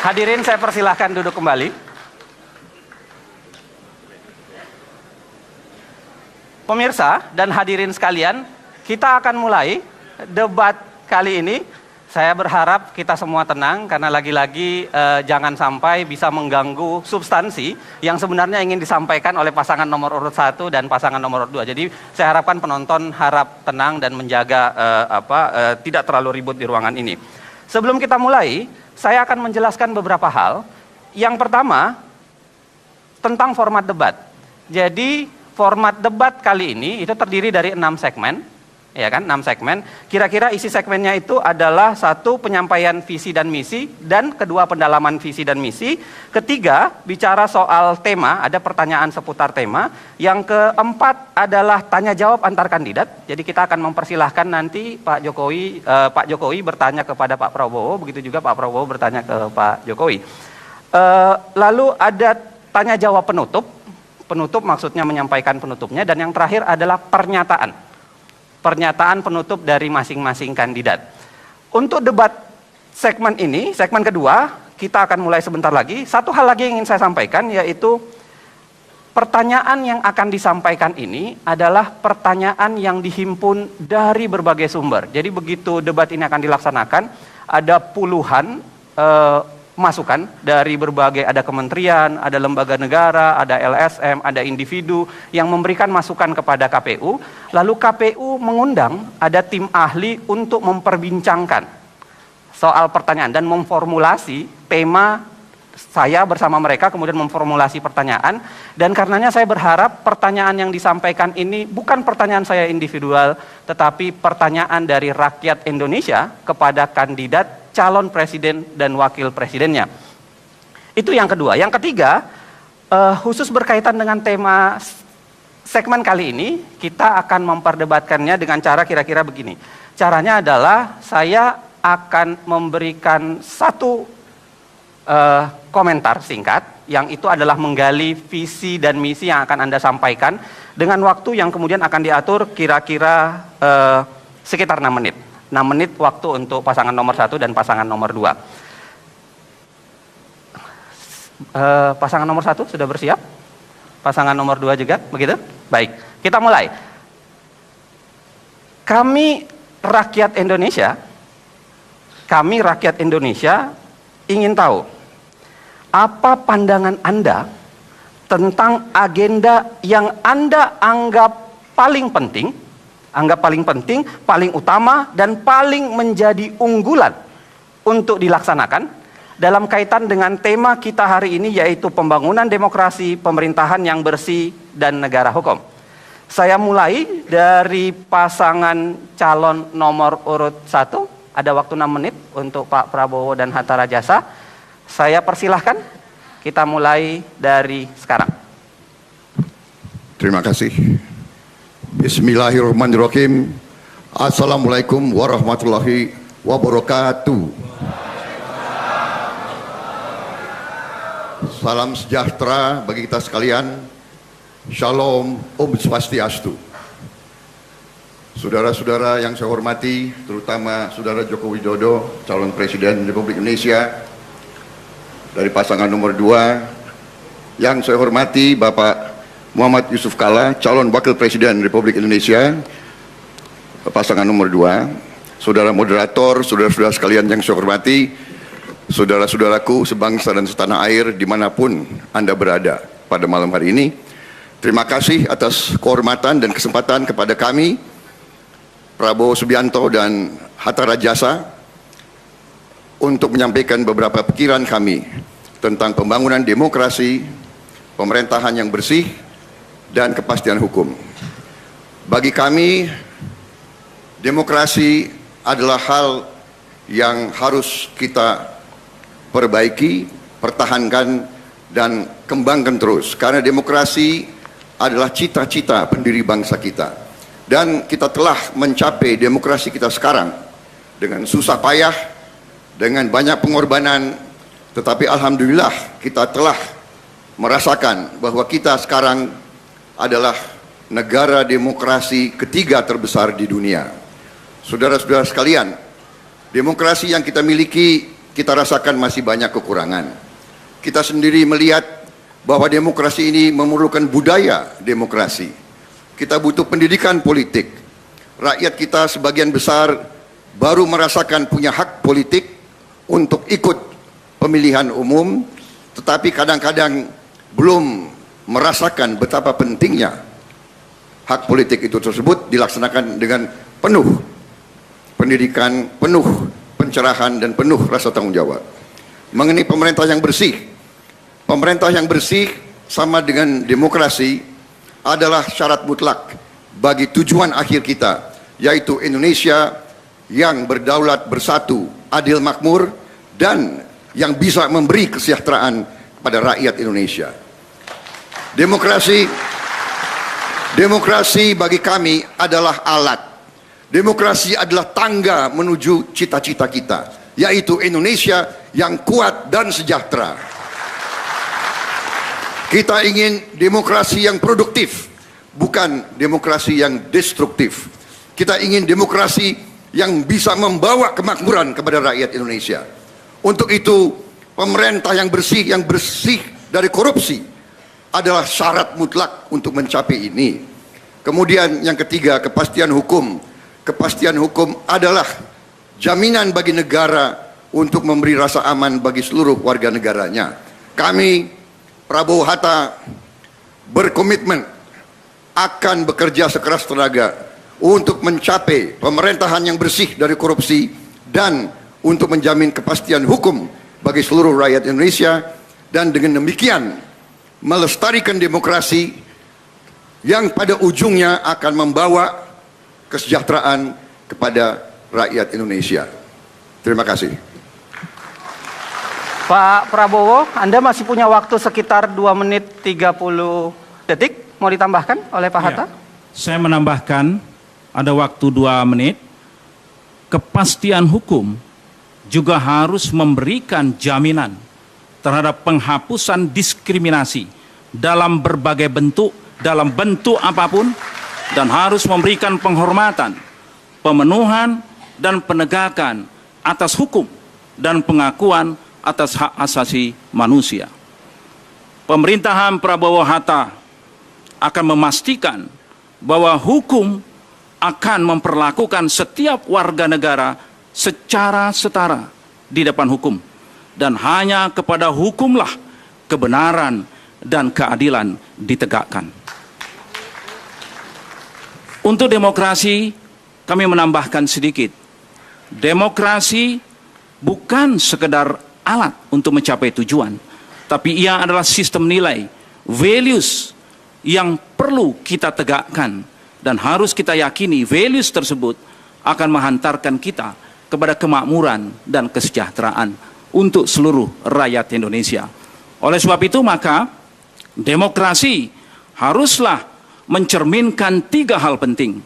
Hadirin saya persilahkan duduk kembali. Pemirsa dan hadirin sekalian, kita akan mulai debat kali ini. Saya berharap kita semua tenang karena lagi-lagi jangan sampai bisa mengganggu substansi yang sebenarnya ingin disampaikan oleh pasangan nomor urut 1 dan pasangan nomor urut 2. Jadi saya harapkan penonton harap tenang dan menjaga tidak terlalu ribut di ruangan ini. Sebelum kita mulai, saya akan menjelaskan beberapa hal. Yang pertama, tentang format debat. Jadi format debat kali ini itu terdiri dari 6 segmen. Ya kan, 6 segmen. Kira-kira isi segmennya itu adalah 1, penyampaian visi dan misi, dan kedua, pendalaman visi dan misi. Ketiga, bicara soal tema, ada pertanyaan seputar tema. Yang keempat adalah tanya jawab antar kandidat. Jadi kita akan mempersilahkan nanti Pak Jokowi bertanya kepada Pak Prabowo, begitu juga Pak Prabowo bertanya ke Pak Jokowi. Lalu ada tanya jawab penutup. Penutup maksudnya menyampaikan penutupnya, dan yang terakhir adalah pernyataan penutup dari masing-masing kandidat. Untuk debat segmen ini, segmen kedua, kita akan mulai sebentar lagi. Satu hal lagi yang ingin saya sampaikan, yaitu pertanyaan yang akan disampaikan ini adalah pertanyaan yang dihimpun dari berbagai sumber. Jadi begitu debat ini akan dilaksanakan, ada puluhan masukan dari berbagai, ada kementerian, ada lembaga negara, ada LSM, ada individu yang memberikan masukan kepada KPU. Lalu KPU mengundang ada tim ahli untuk memperbincangkan soal pertanyaan dan memformulasi tema. Saya bersama mereka kemudian memformulasi pertanyaan, dan karenanya saya berharap pertanyaan yang disampaikan ini bukan pertanyaan saya individual, tetapi pertanyaan dari rakyat Indonesia kepada kandidat calon presiden dan wakil presidennya. Itu yang kedua. Yang ketiga, khusus berkaitan dengan tema segmen kali ini, kita akan memperdebatkannya dengan cara kira-kira begini. Caranya adalah saya akan memberikan satu komentar singkat, yang itu adalah menggali visi dan misi yang akan Anda sampaikan, dengan waktu yang kemudian akan diatur kira-kira sekitar 6 menit. 6 menit waktu untuk pasangan nomor 1 dan pasangan nomor 2. Pasangan nomor 1 sudah bersiap? Pasangan nomor 2 juga, begitu? Baik, kita mulai. Kami rakyat Indonesia ingin tahu apa pandangan Anda tentang agenda yang Anda anggap paling penting, paling utama, dan paling menjadi unggulan untuk dilaksanakan dalam kaitan dengan tema kita hari ini, yaitu pembangunan demokrasi, pemerintahan yang bersih, dan negara hukum. Saya mulai dari pasangan calon nomor urut 1. Ada waktu 6 menit untuk Pak Prabowo dan Hatta Rajasa. Saya persilahkan, kita mulai dari sekarang. Terima kasih. Bismillahirrahmanirrahim. Assalamualaikum warahmatullahi wabarakatuh. Salam sejahtera bagi kita sekalian. Shalom, Om Swastiastu. Saudara-saudara yang saya hormati, terutama Saudara Joko Widodo, calon Presiden Republik Indonesia dari pasangan nomor 2. Yang saya hormati Bapak Muhammad Yusuf Kalla, calon Wakil Presiden Republik Indonesia, pasangan nomor 2. Saudara moderator, saudara-saudara sekalian yang saya hormati, saudara-saudaraku sebangsa dan setanah air dimanapun Anda berada pada malam hari ini. Terima kasih atas kehormatan dan kesempatan kepada kami, Prabowo Subianto dan Hatta Rajasa, untuk menyampaikan beberapa pikiran kami tentang pembangunan demokrasi, pemerintahan yang bersih, dan kepastian hukum. Bagi kami, demokrasi adalah hal yang harus kita perbaiki, pertahankan, dan kembangkan terus. Karena demokrasi adalah cita-cita pendiri bangsa kita. Dan kita telah mencapai demokrasi kita sekarang dengan susah payah, dengan banyak pengorbanan, tetapi alhamdulillah kita telah merasakan bahwa kita sekarang adalah negara demokrasi ketiga terbesar di dunia. Saudara-saudara sekalian, demokrasi yang kita miliki kita rasakan masih banyak kekurangan. Kita sendiri melihat bahwa demokrasi ini memerlukan budaya demokrasi. Kita butuh pendidikan politik. Rakyat kita sebagian besar baru merasakan punya hak politik untuk ikut pemilihan umum, tetapi kadang-kadang belum merasakan betapa pentingnya hak politik itu tersebut dilaksanakan dengan penuh pendidikan, penuh pencerahan, dan penuh rasa tanggung jawab. Mengenai pemerintah yang bersih, pemerintah yang bersih sama dengan demokrasi adalah syarat mutlak bagi tujuan akhir kita, yaitu Indonesia yang berdaulat, bersatu, adil, makmur, dan yang bisa memberi kesejahteraan pada rakyat Indonesia. Demokrasi bagi kami adalah alat. Demokrasi adalah tangga menuju cita-cita kita, yaitu Indonesia yang kuat dan sejahtera. Kita ingin demokrasi yang produktif, bukan demokrasi yang destruktif. Kita ingin demokrasi yang bisa membawa kemakmuran kepada rakyat Indonesia. Untuk itu, pemerintah yang bersih dari korupsi adalah syarat mutlak untuk mencapai ini. Kemudian yang ketiga, kepastian hukum. Kepastian hukum adalah jaminan bagi negara untuk memberi rasa aman bagi seluruh warga negaranya. Kami, Prabowo Hatta, berkomitmen akan bekerja sekeras tenaga untuk mencapai pemerintahan yang bersih dari korupsi dan untuk menjamin kepastian hukum bagi seluruh rakyat Indonesia, dan dengan demikian melestarikan demokrasi yang pada ujungnya akan membawa kesejahteraan kepada rakyat Indonesia. Terima kasih. Pak Prabowo, Anda masih punya waktu sekitar 2 menit 30 detik. Mau ditambahkan oleh Pak Hatta? Ya, saya menambahkan ada waktu 2 menit. Kepastian hukum juga harus memberikan jaminan terhadap penghapusan diskriminasi dalam berbagai bentuk, dalam bentuk apapun, dan harus memberikan penghormatan, pemenuhan, dan penegakan atas hukum dan pengakuan atas hak asasi manusia. Pemerintahan Prabowo Hatta akan memastikan bahwa hukum akan memperlakukan setiap warga negara secara setara di depan hukum, dan hanya kepada hukumlah kebenaran dan keadilan ditegakkan. Untuk demokrasi, kami menambahkan sedikit. Demokrasi bukan sekedar alat untuk mencapai tujuan, tapi ia adalah sistem nilai, values yang perlu kita tegakkan, dan harus kita yakini values tersebut akan menghantarkan kita kepada kemakmuran dan kesejahteraan untuk seluruh rakyat Indonesia. Oleh sebab itu, maka demokrasi haruslah mencerminkan 3 hal penting.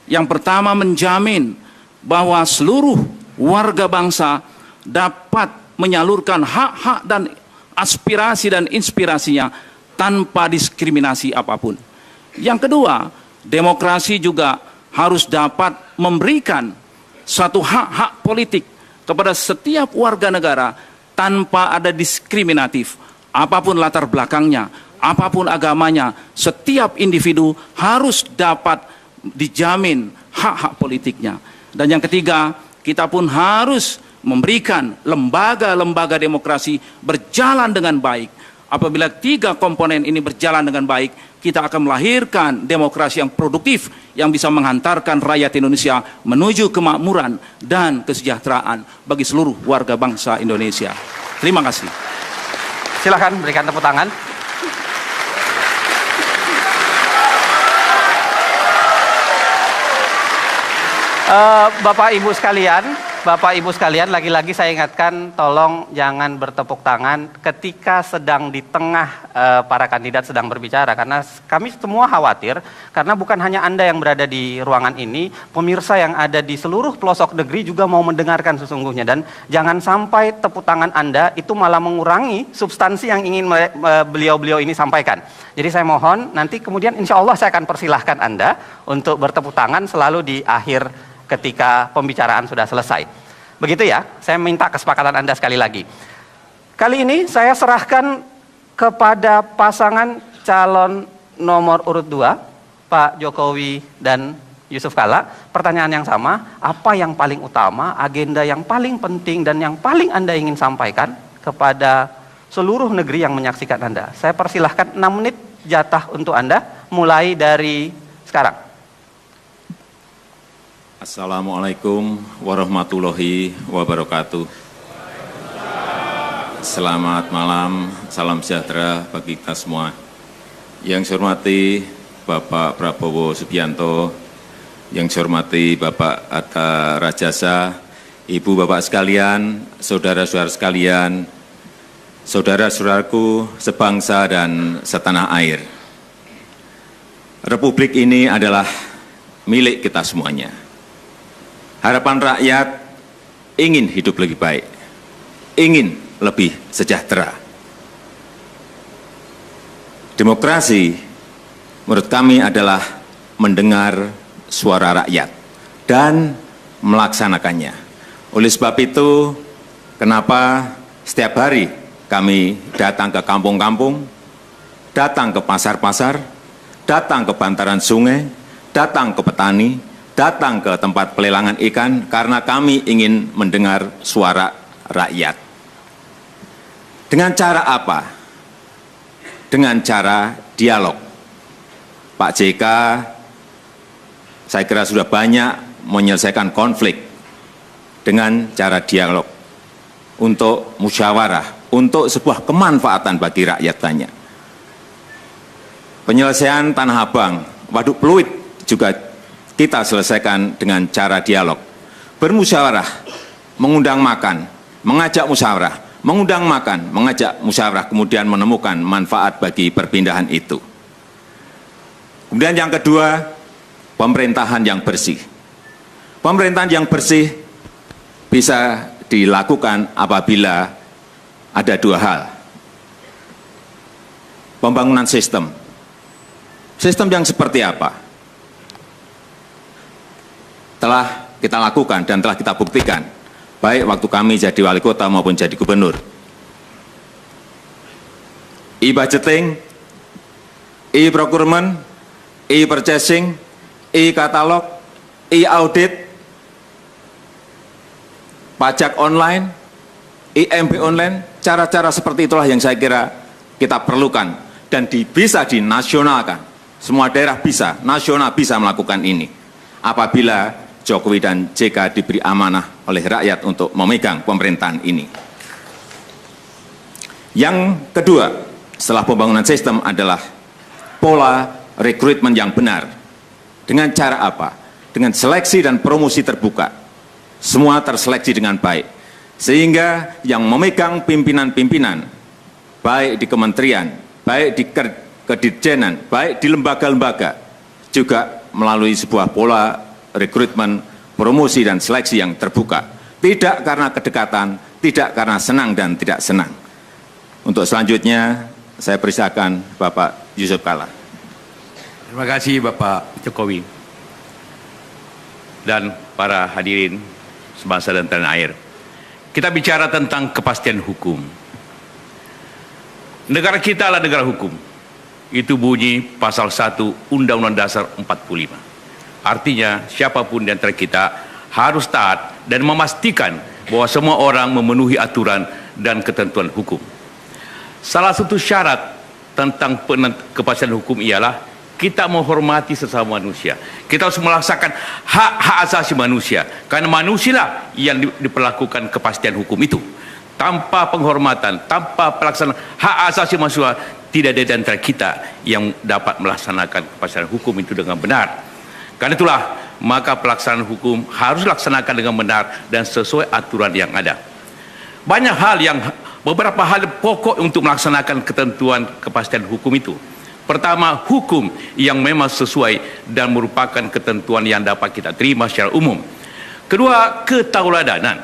Yang pertama, menjamin bahwa seluruh warga bangsa dapat menyalurkan hak-hak dan aspirasi dan inspirasinya tanpa diskriminasi apapun. Yang kedua, demokrasi juga harus dapat memberikan satu hak-hak politik kepada setiap warga negara tanpa ada diskriminatif. Apapun latar belakangnya, apapun agamanya, setiap individu harus dapat dijamin hak-hak politiknya. Dan yang ketiga, kita pun harus memberikan lembaga-lembaga demokrasi berjalan dengan baik. Apabila 3 komponen ini berjalan dengan baik, kita akan melahirkan demokrasi yang produktif yang bisa menghantarkan rakyat Indonesia menuju kemakmuran dan kesejahteraan bagi seluruh warga bangsa Indonesia. Terima kasih. Silakan berikan tepuk tangan. Bapak Ibu sekalian, lagi-lagi saya ingatkan, tolong jangan bertepuk tangan ketika sedang di tengah para kandidat sedang berbicara, karena kami semua khawatir, karena bukan hanya Anda yang berada di ruangan ini, pemirsa yang ada di seluruh pelosok negeri juga mau mendengarkan sesungguhnya, dan jangan sampai tepuk tangan Anda itu malah mengurangi substansi yang ingin beliau-beliau ini sampaikan. Jadi saya mohon, nanti kemudian insya Allah saya akan persilahkan Anda untuk bertepuk tangan selalu di akhir ketika pembicaraan sudah selesai. Begitu ya, saya minta kesepakatan Anda sekali lagi. Kali ini saya serahkan kepada pasangan calon nomor urut 2, Pak Jokowi dan Yusuf Kalla, pertanyaan yang sama, apa yang paling utama, agenda yang paling penting dan yang paling Anda ingin sampaikan kepada seluruh negeri yang menyaksikan Anda. Saya persilahkan 6 menit jatah untuk Anda, mulai dari sekarang. Assalamualaikum warahmatullahi wabarakatuh. Selamat malam, salam sejahtera bagi kita semua. Yang saya hormati Bapak Prabowo Subianto, yang saya hormati Bapak Hatta Rajasa, Ibu Bapak sekalian, saudara-saudara sekalian, saudara-saudaraku sebangsa dan setanah air. Republik ini adalah milik kita semuanya. Harapan rakyat ingin hidup lebih baik, ingin lebih sejahtera. Demokrasi menurut kami adalah mendengar suara rakyat dan melaksanakannya. Oleh sebab itu, kenapa setiap hari kami datang ke kampung-kampung, datang ke pasar-pasar, datang ke bantaran sungai, datang ke petani, datang ke tempat pelelangan ikan, karena kami ingin mendengar suara rakyat. Dengan cara apa? Dengan cara dialog. Pak JK, saya kira sudah banyak menyelesaikan konflik dengan cara dialog, untuk musyawarah, untuk sebuah kemanfaatan bagi rakyat banyak. Penyelesaian Tanah Abang, Waduk Pluit juga kita selesaikan dengan cara dialog. Bermusyawarah, mengundang makan, mengajak musyawarah, mengundang makan, mengajak musyawarah, kemudian menemukan manfaat bagi perpindahan itu. Kemudian yang kedua, pemerintahan yang bersih. Pemerintahan yang bersih bisa dilakukan apabila ada 2 hal. Pembangunan sistem. Sistem yang seperti apa? Telah kita lakukan dan telah kita buktikan, baik waktu kami jadi wali kota maupun jadi gubernur. E-budgeting, e-procurement, e-purchasing, e-katalog, e-audit, pajak online, IMB online, cara-cara seperti itulah yang saya kira kita perlukan dan bisa dinasionalkan. Semua daerah bisa, nasional bisa melakukan ini. Apabila Jokowi dan JK diberi amanah oleh rakyat untuk memegang pemerintahan ini. Yang kedua, setelah pembangunan sistem adalah pola rekrutmen yang benar. Dengan cara apa? Dengan seleksi dan promosi terbuka. Semua terseleksi dengan baik. Sehingga yang memegang pimpinan-pimpinan, baik di kementerian, baik di kedirjenan, baik di lembaga-lembaga, juga melalui sebuah pola rekrutmen, promosi dan seleksi yang terbuka. Tidak karena kedekatan, tidak karena senang dan tidak senang. Untuk selanjutnya, saya persilakan Bapak Yusuf Kalla. Terima kasih Bapak Jokowi dan para hadirin sebangsa dan tanah air. Kita bicara tentang kepastian hukum. Negara kita adalah negara hukum. Itu bunyi pasal 1 Undang-Undang Dasar 45. Artinya siapapun di antara kita harus taat dan memastikan bahwa semua orang memenuhi aturan dan ketentuan hukum. Salah satu syarat tentang kepastian hukum ialah kita menghormati sesama manusia. Kita harus melaksanakan hak-hak asasi manusia. Karena manusialah yang diperlakukan kepastian hukum itu. Tanpa penghormatan, tanpa pelaksanaan hak asasi manusia, tidak ada di antara kita yang dapat melaksanakan kepastian hukum itu dengan benar. Karena itulah, maka pelaksanaan hukum harus dilaksanakan dengan benar dan sesuai aturan yang ada. Beberapa hal pokok untuk melaksanakan ketentuan kepastian hukum itu. Pertama, hukum yang memang sesuai dan merupakan ketentuan yang dapat kita terima secara umum. Kedua, ketauladanan.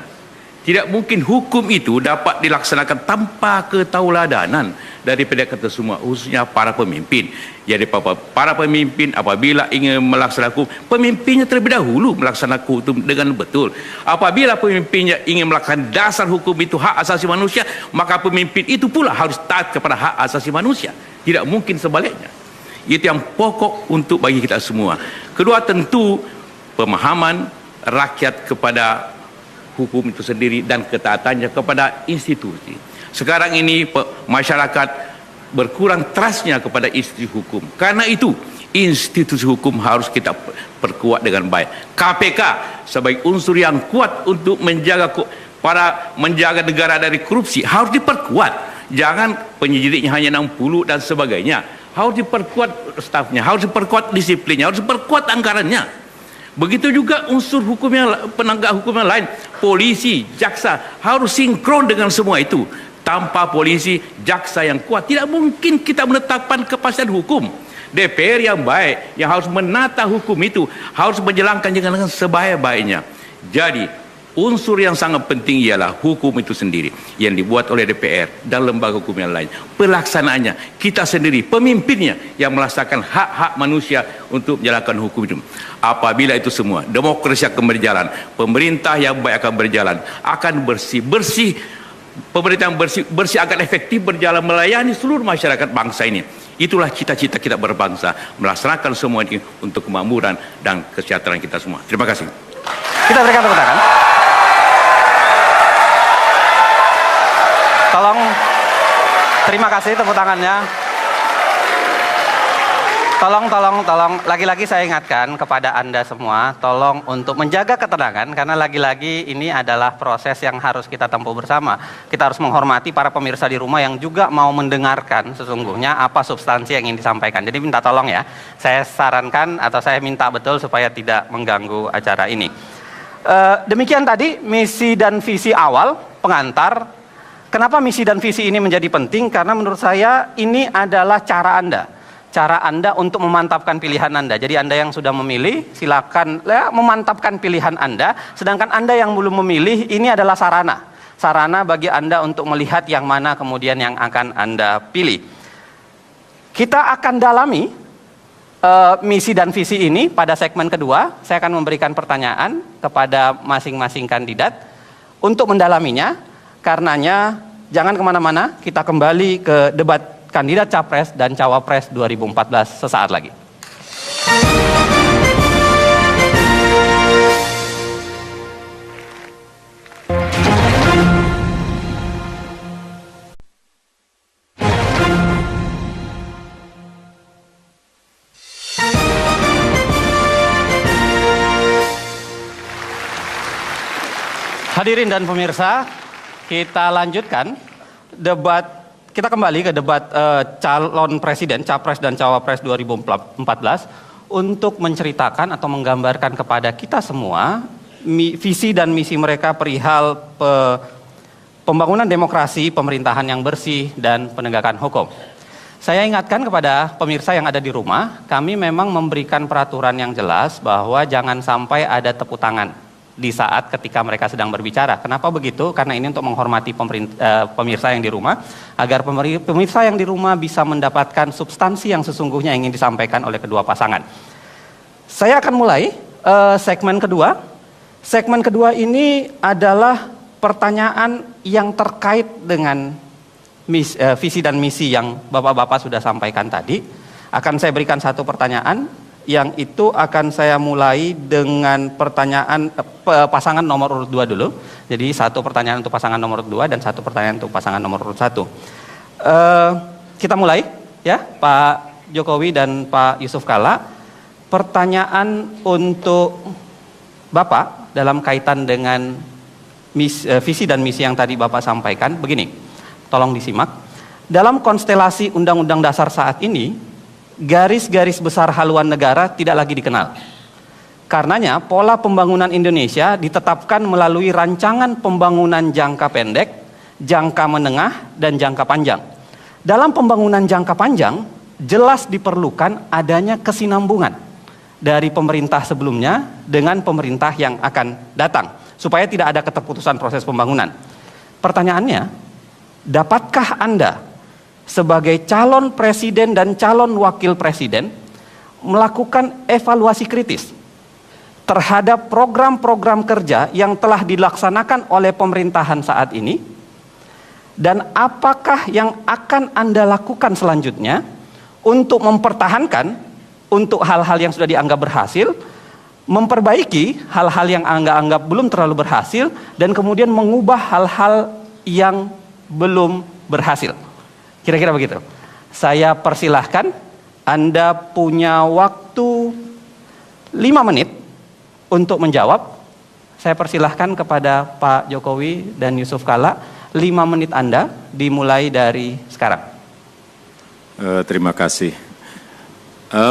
Tidak mungkin hukum itu dapat dilaksanakan tanpa ketauladanan daripada kita semua, khususnya para pemimpin. Jadi para pemimpin apabila ingin melaksanakan hukum, pemimpinnya terlebih dahulu melaksanakan hukum dengan betul. Apabila pemimpinnya ingin melaksanakan dasar hukum itu hak asasi manusia, maka pemimpin itu pula harus taat kepada hak asasi manusia. Tidak mungkin sebaliknya. Itu yang pokok untuk bagi kita semua. Kedua, tentu pemahaman rakyat kepada hukum itu sendiri dan ketaatannya kepada institusi. Sekarang ini masyarakat berkurang trustnya kepada institusi hukum. Karena itu institusi hukum harus kita perkuat dengan baik. KPK sebagai unsur yang kuat untuk menjaga negara dari korupsi harus diperkuat. Jangan penyidiknya hanya 60 dan sebagainya. Harus diperkuat stafnya, harus diperkuat disiplinnya, harus diperkuat anggarannya. Begitu juga unsur hukum penegak hukum yang lain, polisi, jaksa harus sinkron dengan semua itu. Tanpa polisi, jaksa yang kuat, tidak mungkin kita menetapkan kepastian hukum. DPR yang baik, yang harus menata hukum itu, harus menjalankan dengan sebaik-baiknya. Jadi unsur yang sangat penting ialah hukum itu sendiri yang dibuat oleh DPR dan lembaga hukum yang lain. Pelaksanaannya kita sendiri, pemimpinnya yang melaksanakan hak-hak manusia untuk menjalankan hukum itu. Apabila itu semua, demokrasi akan berjalan, pemerintah yang baik akan berjalan, akan bersih-bersih, pemerintah yang bersih akan efektif berjalan melayani seluruh masyarakat bangsa ini. Itulah cita-cita kita berbangsa, melaksanakan semua ini untuk kemakmuran dan kesejahteraan kita semua. Terima kasih. Kita berikan tepuk tangan. Tolong, terima kasih tepuk tangannya. Tolong, lagi-lagi saya ingatkan kepada Anda semua, tolong untuk menjaga ketenangan, karena lagi-lagi ini adalah proses yang harus kita tempuh bersama. Kita harus menghormati para pemirsa di rumah yang juga mau mendengarkan sesungguhnya apa substansi yang ingin disampaikan. Jadi minta tolong ya, saya sarankan atau saya minta betul supaya tidak mengganggu acara ini. Demikian tadi misi dan visi awal pengantar. Kenapa misi dan visi ini menjadi penting? Karena menurut saya ini adalah cara Anda untuk memantapkan pilihan Anda. Jadi Anda yang sudah memilih, silakan memantapkan pilihan Anda. Sedangkan Anda yang belum memilih, ini adalah sarana bagi Anda untuk melihat yang mana kemudian yang akan Anda pilih. Kita akan dalami misi dan visi ini pada segmen kedua. Saya akan memberikan pertanyaan kepada masing-masing kandidat untuk mendalaminya. Karenanya jangan kemana-mana, kita kembali ke debat kandidat Capres dan Cawapres 2014 sesaat lagi. Hadirin dan pemirsa, kita lanjutkan debat. Kita kembali ke debat calon presiden, Capres dan Cawapres 2014 untuk menceritakan atau menggambarkan kepada kita semua visi dan misi mereka perihal pembangunan demokrasi, pemerintahan yang bersih, dan penegakan hukum. Saya ingatkan kepada pemirsa yang ada di rumah, kami memang memberikan peraturan yang jelas bahwa jangan sampai ada tepuk tangan di saat ketika mereka sedang berbicara. Kenapa begitu? Karena ini untuk menghormati pemirsa yang di rumah, agar pemirsa yang di rumah bisa mendapatkan substansi yang sesungguhnya ingin disampaikan oleh kedua pasangan. Saya akan mulai segmen kedua. Segmen kedua ini adalah pertanyaan yang terkait dengan visi dan misi yang Bapak-Bapak sudah sampaikan tadi. Akan saya berikan satu pertanyaan, yang itu akan saya mulai dengan pertanyaan pasangan nomor urut 2 dulu. Jadi satu pertanyaan untuk pasangan nomor urut 2 dan satu pertanyaan untuk pasangan nomor urut 1. Kita mulai ya, Pak Jokowi dan Pak Yusuf Kalla. Pertanyaan untuk Bapak dalam kaitan dengan visi dan misi yang tadi Bapak sampaikan begini. Tolong disimak. Dalam konstelasi Undang-Undang Dasar saat ini, garis-garis besar haluan negara tidak lagi dikenal. Karenanya pola pembangunan Indonesia ditetapkan melalui rancangan pembangunan jangka pendek, jangka menengah, dan jangka panjang. Dalam pembangunan jangka panjang, jelas diperlukan adanya kesinambungan dari pemerintah sebelumnya dengan pemerintah yang akan datang. supaya tidak ada keterputusan proses pembangunan. Pertanyaannya, dapatkah Anda sebagai calon presiden dan calon wakil presiden melakukan evaluasi kritis terhadap program-program kerja yang telah dilaksanakan oleh pemerintahan saat ini, dan apakah yang akan Anda lakukan selanjutnya untuk mempertahankan untuk hal-hal yang sudah dianggap berhasil, memperbaiki hal-hal yang Anda anggap belum terlalu berhasil, dan kemudian mengubah hal-hal yang belum berhasil. Kira-kira begitu. Saya persilahkan, Anda punya waktu 5 menit untuk menjawab. Saya persilahkan kepada Pak Jokowi dan Yusuf Kalla. 5 menit Anda dimulai dari sekarang. Terima kasih.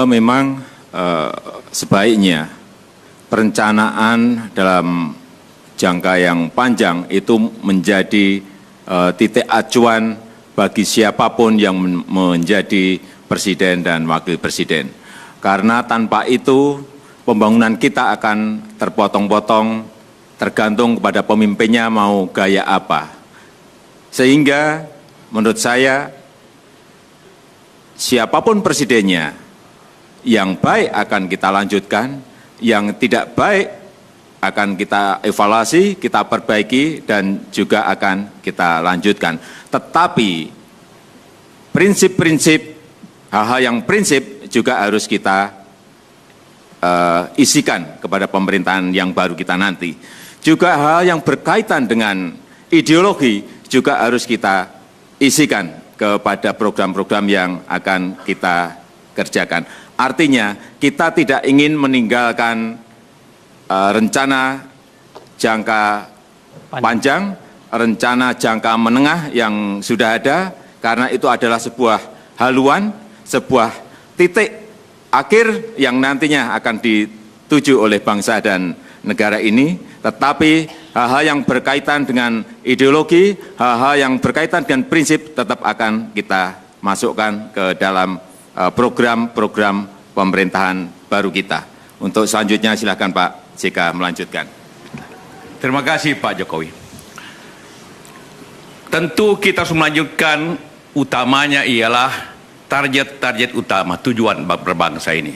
Memang sebaiknya perencanaan dalam jangka yang panjang itu menjadi titik acuan bagi siapapun yang menjadi presiden dan wakil presiden. Karena tanpa itu pembangunan kita akan terpotong-potong, tergantung kepada pemimpinnya mau gaya apa. Sehingga menurut saya siapapun presidennya, yang baik akan kita lanjutkan, yang tidak baik akan kita evaluasi, kita perbaiki, dan juga akan kita lanjutkan. Tetapi prinsip-prinsip, hal-hal yang prinsip juga harus kita isikan kepada pemerintahan yang baru kita nanti. Juga hal yang berkaitan dengan ideologi juga harus kita isikan kepada program-program yang akan kita kerjakan. Artinya kita tidak ingin meninggalkan rencana jangka panjang, rencana jangka menengah yang sudah ada, karena itu adalah sebuah haluan, sebuah titik akhir yang nantinya akan dituju oleh bangsa dan negara ini. Tetapi hal-hal yang berkaitan dengan ideologi, hal-hal yang berkaitan dengan prinsip tetap akan kita masukkan ke dalam program-program pemerintahan baru kita. Untuk selanjutnya silakan Pak JK melanjutkan. Terima kasih Pak Jokowi. Tentu kita harus melanjutkan, utamanya ialah target-target utama, tujuan berbangsa ini.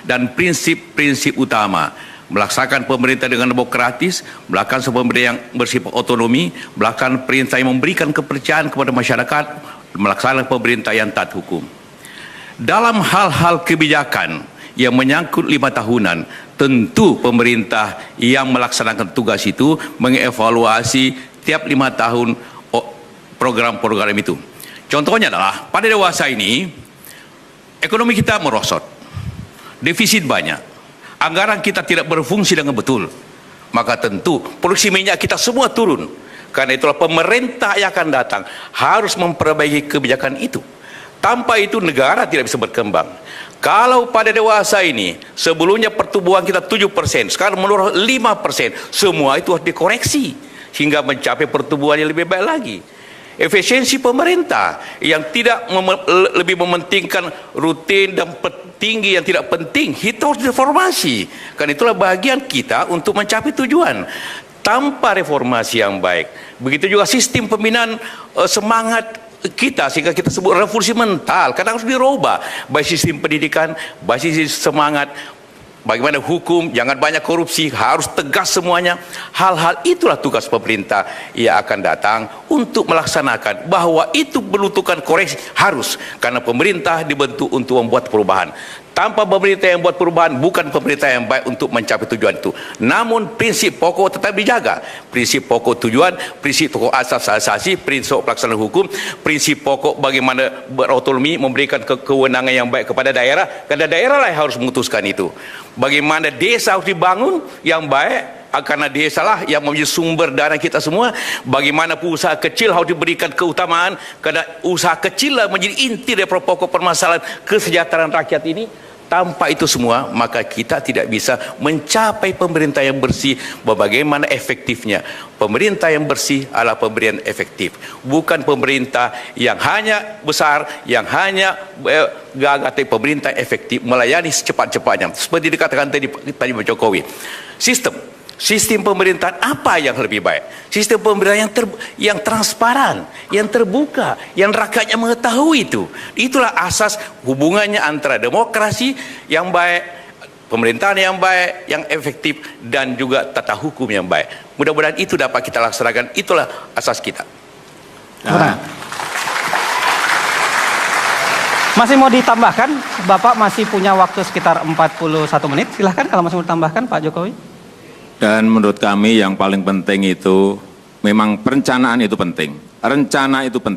Dan prinsip-prinsip utama, melaksanakan pemerintah dengan demokratis, melaksanakan pemerintah yang bersifat otonomi, melaksanakan perintah yang memberikan kepercayaan kepada masyarakat, melaksanakan pemerintah yang taat hukum. Dalam hal-hal kebijakan yang menyangkut 5 tahunan, tentu pemerintah yang melaksanakan tugas itu mengevaluasi tiap 5 tahun program-program itu. Contohnya adalah pada dewasa ini, ekonomi kita merosot, defisit banyak, anggaran kita tidak berfungsi dengan betul, maka tentu produksi minyak kita semua turun. Karena itulah pemerintah yang akan datang harus memperbaiki kebijakan itu. Tanpa itu negara tidak bisa berkembang. Kalau pada dewasa ini, sebelumnya pertumbuhan kita 7%, sekarang menurun 5%, semua itu harus dikoreksi sehingga mencapai pertumbuhan yang lebih baik lagi. Efisiensi pemerintah yang tidak lebih mementingkan rutin dan tinggi yang tidak penting, itu harus reformasi. Karena itulah bagian kita untuk mencapai tujuan. Tanpa reformasi yang baik, begitu juga sistem pembinaan semangat kita, sehingga kita sebut revolusi mental, kadang harus dirubah. Baik sistem pendidikan, baik sistem semangat, bagaimana hukum, jangan banyak korupsi, harus tegas semuanya. Hal-hal itulah tugas pemerintah yang akan datang untuk melaksanakan, bahwa itu membutuhkan koreksi, harus, karena pemerintah dibentuk untuk membuat perubahan. Tanpa pemerintah yang buat perubahan, bukan pemerintah yang baik untuk mencapai tujuan itu. Namun prinsip pokok tetap dijaga. Prinsip pokok tujuan, prinsip pokok asasi, prinsip pelaksanaan hukum, prinsip pokok bagaimana berotonomi, memberikan kewenangan yang baik kepada daerah, karena daerah lah yang harus memutuskan itu. Bagaimana desa harus dibangun yang baik, karena desa lah yang menjadi sumber dana kita semua. Bagaimana usaha kecil harus diberikan keutamaan, karena usaha kecil lah menjadi inti dari pokok permasalahan kesejahteraan rakyat ini. Tanpa itu semua, maka kita tidak bisa mencapai pemerintah yang bersih. Bagaimana efektifnya? Pemerintah yang bersih adalah pemberian efektif, bukan pemerintah yang hanya besar, yang hanya gagah, tapi pemerintah efektif melayani secepat-cepatnya. Seperti dikatakan tadi Pak Jokowi, sistem Sistem pemerintahan apa yang lebih baik? Sistem pemerintahan yang transparan, yang terbuka, yang rakyatnya mengetahui itu. Itulah asas hubungannya antara demokrasi yang baik, pemerintahan yang baik, yang efektif, dan juga tata hukum yang baik. Mudah-mudahan itu dapat kita laksanakan. Itulah asas kita. Masih mau ditambahkan? Bapak masih punya waktu sekitar 41 menit. Silahkan kalau masih mau ditambahkan, Pak Jokowi. Dan menurut kami yang paling penting itu memang perencanaan itu penting. Rencana itu penting.